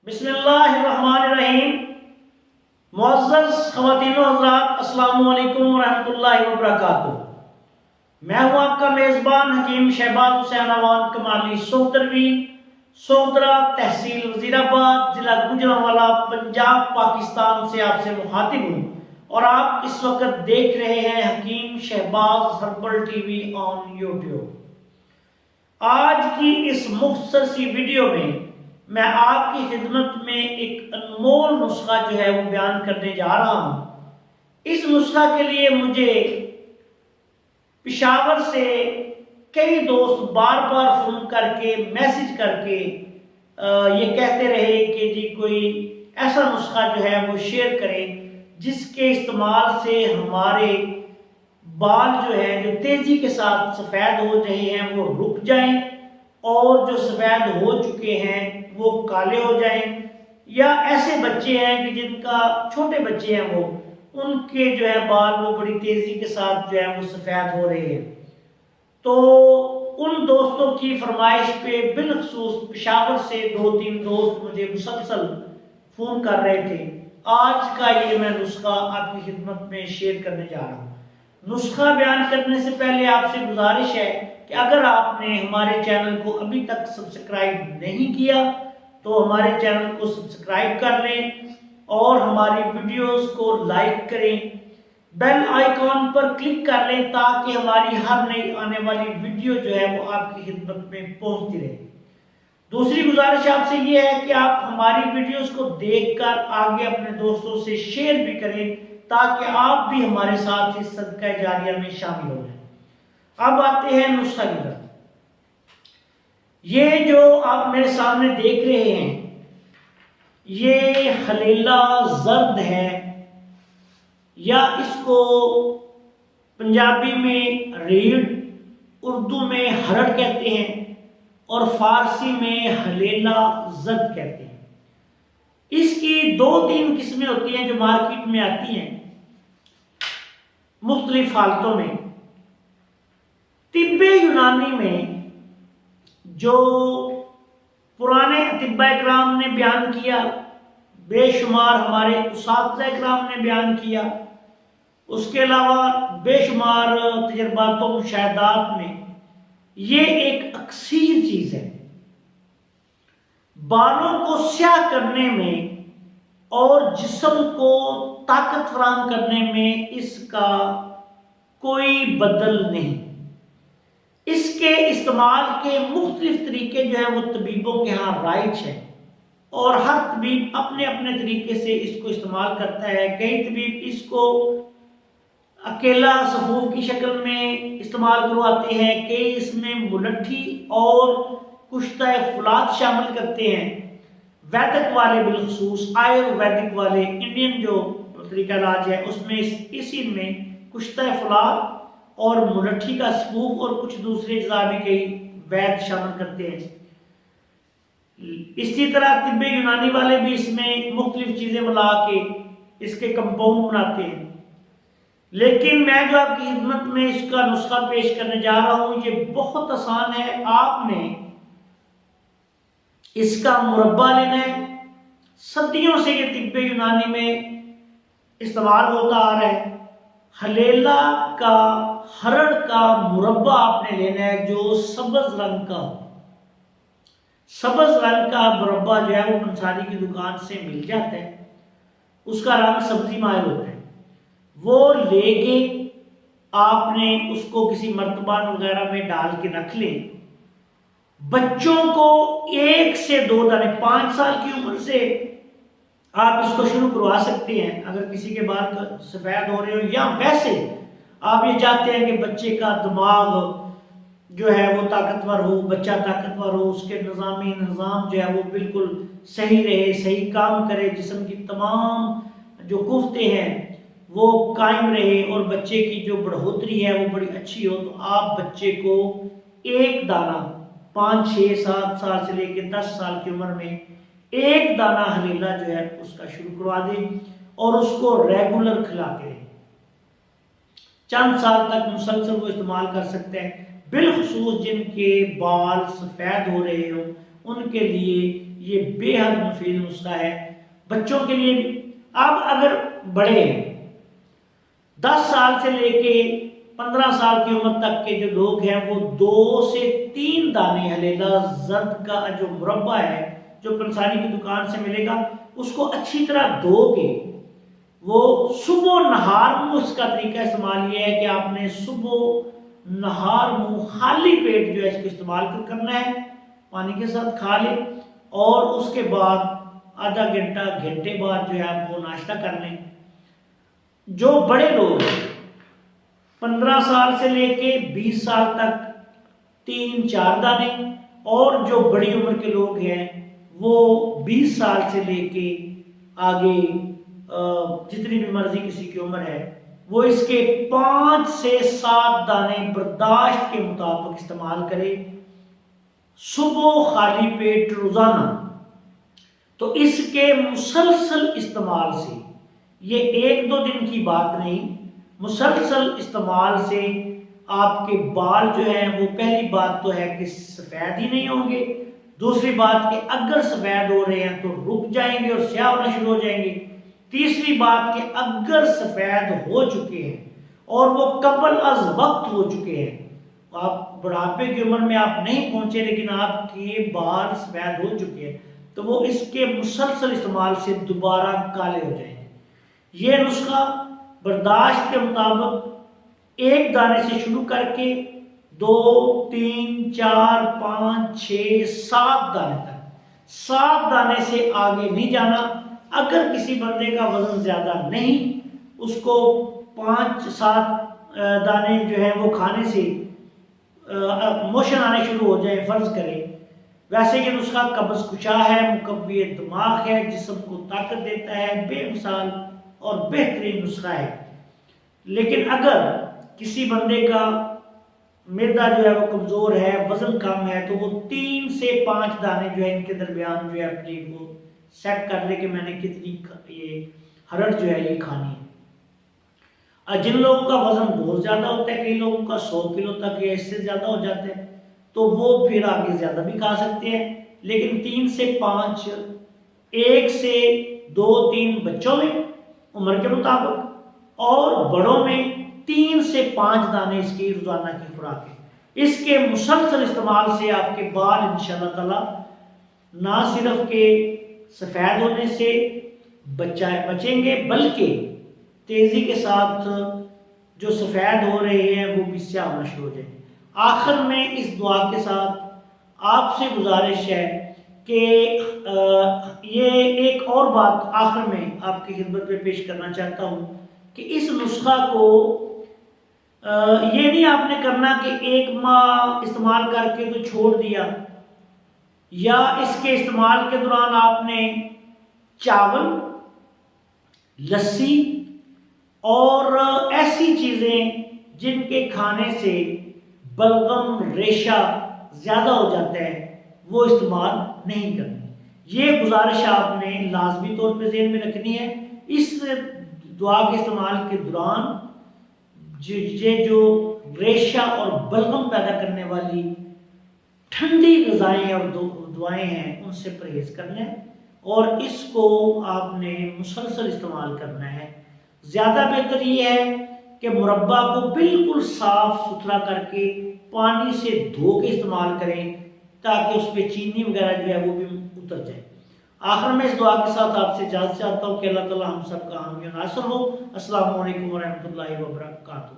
बिस्मिल्लाहिर्रहमानिर्रहीम। मुअज़्ज़ज़ ख़वातीन व हज़रात, अस्सलामु अलैकुम व रहमतुल्लाहि व बरकातुहू। मैं हूँ आपका मेज़बान हकीम शहबाज हुसैन अवान कमाली सोहतरवी, सोहतरा तहसील वज़ीराबाद, जिला गुजरांवाला, पंजाब, पाकिस्तान से आपसे मुखातिब हूँ और आप इस वक्त देख रहे हैं Hakeem Shahbaz herbal TV on YouTube. आज की इस मुख्तसर सी वीडियो में मैं आपकी खिदमत में एक अनमोल नुस्खा जो है वो बयान करने जा रहा हूं। इस नुस्खा के लिए मुझे पेशावर से कई दोस्त बार बार फोन करके मैसेज करके ये कहते रहे कि जी कोई ऐसा नुस्खा जो है वो शेयर करें जिसके इस्तेमाल से हमारे बाल जो है जो तेजी के साथ सफ़ेद हो रहे हैं वो रुक जाएं और जो सफ़ेद हो चुके हैं वो काले हो जाएं, या ऐसे बच्चे हैं कि जिनका छोटे बच्चे हैं वो उनके जो है बाल वो बड़ी तेजी के साथ जो है वो सफ़ेद हो रहे हैं। तो उन दोस्तों की फरमाइश पे बिलखसूस पेशावर से 2-3 दोस्त मुझे मुसलसल फ़ोन कर रहे थे। आज का ये मैं नुस्खा आपकी खिदमत में शेयर करने जा रहा हूँ। नुस्खा बयान करने से पहले आपसे गुजारिश है कि अगर आपने हमारे चैनल को अभी तक सब्सक्राइब नहीं किया तो हमारे चैनल को सब्सक्राइब कर लें और हमारी वीडियोस को लाइक करें, बेल आइकॉन पर क्लिक कर लें ताकि हमारी हर नई आने वाली वीडियो जो है वो आपकी खिदमत में पहुंचती रहे। दूसरी गुजारिश आपसे ये है कि आप हमारी वीडियोस को देखकर आगे अपने दोस्तों से शेयर भी करें ताकि आप भी हमारे साथ इस सदका जारिया में शामिल हो जाएं। अब आते हैं नुस्खा की तरफ। ये जो आप मेरे सामने देख रहे हैं ये हलेला जर्द है, या इसको पंजाबी में रीढ़, उर्दू में हरड़ कहते हैं और फारसी में हलेला जर्द कहते हैं। इसकी 2-3 किस्में होती हैं जो मार्केट में आती हैं मुख्तलिफ हालतों में। तिब्बे यूनानी में जो पुराने अतिब्बा इकराम ने बयान किया, बेशुमार हमारे उस्ताद इकराम ने बयान किया, उसके अलावा बेशुमार तजर्बातों मुशाहदात में ये एक अक्सीर चीज है। बालों को स्याह करने में और जिस्म को ताकत फराहम करने में इसका कोई बदल नहीं। इसके इस्तेमाल के मुख्तलिफ तरीके जो है वो तबीबों के यहाँ राइज है और हर तबीब अपने अपने तरीके से इसको इस्तेमाल करता है। कई तबीब इसको अकेला सफूफ की शक्ल में इस्तेमाल करवाते हैं, कई इसमें मुलट्ठी और कुश्ता फुलात शामिल करते हैं। वैदिक वाले बिलखसूस आयुर्वेदिक वाले इंडियन जो तरीका इलाज है उसमें इसी में कुश्ता फुलात और मुलट्ठी का सफूफ और कुछ दूसरे अज्जा भी कई वैद शामिल करते हैं। इसी तरह तिब्बे यूनानी वाले भी इसमें मुख्तलिफ चीजें मिला के इसके कंपाउंड बनाते हैं। लेकिन मैं जो आपकी खिदमत में इसका नुस्खा पेश करने जा रहा हूं ये बहुत आसान है। आपने इसका मुरब्बा लेना है। सदियों से ये तिब्बे यूनानी में इस्तेमाल होता आ रहा है। हलेला का हरड़ का मुरब्बा आपने लेना है जो सब्ज रंग का मुरब्बा जो है वो पंसारी की दुकान से मिल जाता है। उसका रंग सब्जी मायल होता है। वो लेके आपने उसको किसी मर्तबान वगैरह में डाल के रख लें। बच्चों को 1 से 2 दाने 5 साल की उम्र से आप इसको शुरू करवा सकते हैं अगर किसी के बाल सफेद हो रहे हो, या वैसे आप ये चाहते हैं कि बच्चे का दिमाग जो है वो ताकतवर हो, बच्चा ताकतवर हो, उसके निज़ाम जो है वो बिल्कुल सही रहे, सही काम करे, जिस्म की तमाम जो कुफ्ते हैं वो कायम रहे और बच्चे की जो बढ़ोतरी है वो बड़ी अच्छी हो, तो आप बच्चे को एक दाना 5, 6, 7 साल से लेकर 10 साल की उम्र में एक दाना हलेला जो है उसका शुरू करवा दें और उसको रेगुलर खिलाते रहें। चंद साल तक मुसलसल वो इस्तेमाल कर सकते हैं। बिलखसूस जिनके बाल सफ़ेद हो रहे हो उनके लिए ये बेहद मुफीद नुस्खा है बच्चों के लिए भी। अब अगर बड़े 10 साल से लेके 15 साल की उम्र तक के जो लोग हैं वो 2 से 3 दाने हलेला जर्द का जो मुरब्बा है जो पंसारी की दुकान से मिलेगा उसको अच्छी तरह धो के वो सुबह नहार मुंह, इसका तरीका इस्तेमाल ये है कि आपने सुबह नहार मुंह खाली पेट जो है इसको इस्तेमाल करना है, पानी के साथ खा ले और उसके बाद आधा घंटा घंटे बाद जो है आप वो नाश्ता कर लें। जो बड़े लोग 15 साल से लेके 20 साल तक 3-4 दाने और जो बड़ी उम्र के लोग हैं वो 20 साल से लेके आगे जितनी भी मर्जी किसी की उम्र है वो इसके 5 से 7 दाने बर्दाश्त के मुताबिक इस्तेमाल करे सुबह खाली पेट रोजाना। तो इसके मुसलसल इस्तेमाल से, ये 1-2 दिन की बात नहीं, मुसलसल इस्तेमाल से आपके बाल जो हैं वो पहली बात तो है कि सफ़ेद ही नहीं होंगे, दूसरी बात कि अगर सफ़ेद हो रहे हैं तो रुक जाएंगे और स्याह होना शुरू हो जाएंगे, तीसरी बात कि अगर सफ़ेद हो चुके हैं और वो कबल अज वक्त हो चुके हैं, आप बुढ़ापे की उम्र में आप नहीं पहुंचे लेकिन आपके बाल सफ़ेद हो चुके हैं, तो वो इसके मुसलसल इस्तेमाल से दोबारा काले हो जाएंगे। ये नुस्खा बर्दाश्त के मुताबिक 1 दाने से शुरू करके 2, 3, 4, 5, 6, 7 दाने तक, 7 दाने से आगे नहीं जाना। अगर किसी बंदे का वजन ज्यादा नहीं, उसको 5-7 दाने जो है वो खाने से मोशन आने शुरू हो जाए फर्ज करें। वैसे ये नुस्खा कब्ज कुशा है, मुकव्वी दिमाग है, जिस्म को ताकत देता है, बेमिसाल और बेहतरीन नुस्खा है। लेकिन अगर किसी बंदे का मैदा जो है वो कमजोर है, वजन कम है, तो वो 3 से 5 दाने जो है इनके दरमियान जो है अपने को सेट कर ले कि मैंने कितनी ये हरड़ जो है ये खानी है। जिन लोगों का वजन बहुत ज्यादा होता है, कई लोगों का 100 किलो तक या इससे ज्यादा हो जाता है, तो वो फिर आगे ज्यादा भी खा सकते हैं। लेकिन 3 से 5, 1 से 2-3 बच्चों में उम्र के मुताबिक और बड़ों में 3 से 5 दाने इसकी रोजाना की खुराक है। इसके मुसलसल इस्तेमाल से आपके बाल इंशाअल्लाह ताला ना सिर्फ के सफेद होने से बचेंगे बल्कि तेजी के साथ जो सफेद हो रहे हैं वो भी स्याह होना शुरू हो जाएंगे। आखिर में इस दुआ के साथ आपसे गुजारिश है कि ये एक और बात आखिर में आपकी खिदमत में पेश करना चाहता हूँ कि इस नुस्खा को ये नहीं आपने करना कि 1 माह इस्तेमाल करके तो छोड़ दिया, या इसके इस्तेमाल के दौरान आपने चावल, लस्सी और ऐसी चीजें जिनके खाने से बलगम रेशा ज्यादा हो जाता है वो इस्तेमाल नहीं करनी। ये गुजारिश आपने लाजमी तौर पे ज़हन में रखनी है। इस दुआ के इस्तेमाल के दौरान ये जो रेशा और बलगम पैदा करने वाली ठंडी ग़िज़ाएं और दुआएं हैं उनसे परहेज करना है और इसको आपने मुसलसल इस्तेमाल करना है। ज़्यादा बेहतर ये है कि मुरब्बा को बिल्कुल साफ सुथरा करके पानी से धो के इस्तेमाल करें ताकि उस पर चीनी वगैरह जो है वो भी उतर जाए। आखिर में इस दुआ के साथ आपसे इजाज़त चाहता हूँ कि अल्लाह ताला हम सब का हामी नासर हो। अस्सलामु अलैकुम व रहमतुल्लाहि व बरकातुहू।